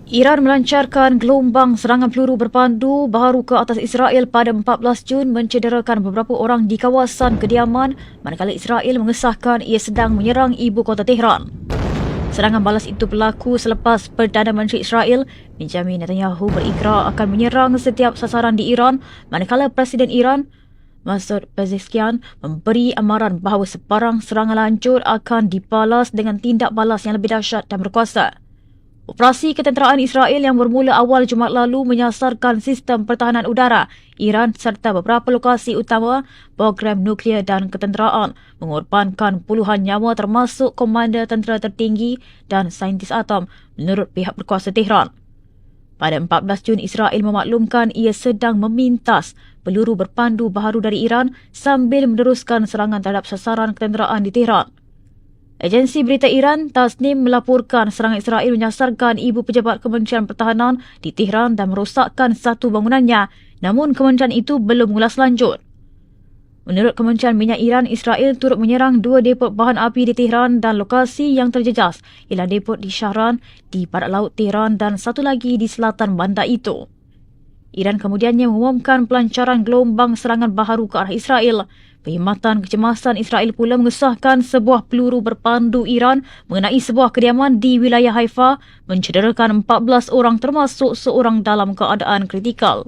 Iran melancarkan gelombang serangan peluru berpandu baharu ke atas Israel pada 14 Jun mencederakan beberapa orang di kawasan kediaman manakala Israel mengesahkan ia sedang menyerang ibu kota Tehran. Serangan balas itu berlaku selepas Perdana Menteri Israel Benjamin Netanyahu berikrar akan menyerang setiap sasaran di Iran manakala Presiden Iran Masoud Pezeshkian memberi amaran bahawa sebarang serangan lancur akan dibalas dengan tindak balas yang lebih dahsyat dan berkuasa. Operasi ketenteraan Israel yang bermula awal Jumaat lalu menyasarkan sistem pertahanan udara Iran serta beberapa lokasi utama program nuklear dan ketenteraan, mengorbankan puluhan nyawa termasuk komander tentera tertinggi dan saintis atom menurut pihak berkuasa Tehran. Pada 14 Jun, Israel memaklumkan ia sedang memintas peluru berpandu baharu dari Iran sambil meneruskan serangan terhadap sasaran ketenteraan di Tehran. Agensi berita Iran Tasnim melaporkan serangan Israel menyasarkan ibu pejabat Kementerian Pertahanan di Tehran dan merosakkan satu bangunannya, namun kementerian itu belum mengulas lanjut. Menurut Kementerian Minyak Iran, Israel turut menyerang dua depot bahan api di Tehran dan lokasi yang terjejas ialah depot di Shahran di barat laut Tehran dan satu lagi di selatan bandar itu. Iran kemudiannya mengumumkan pelancaran gelombang serangan baharu ke arah Israel. Perkhidmatan Kecemasan Israel pula mengesahkan sebuah peluru berpandu Iran mengenai sebuah kediaman di wilayah Haifa mencederakan 14 orang termasuk seorang dalam keadaan kritikal.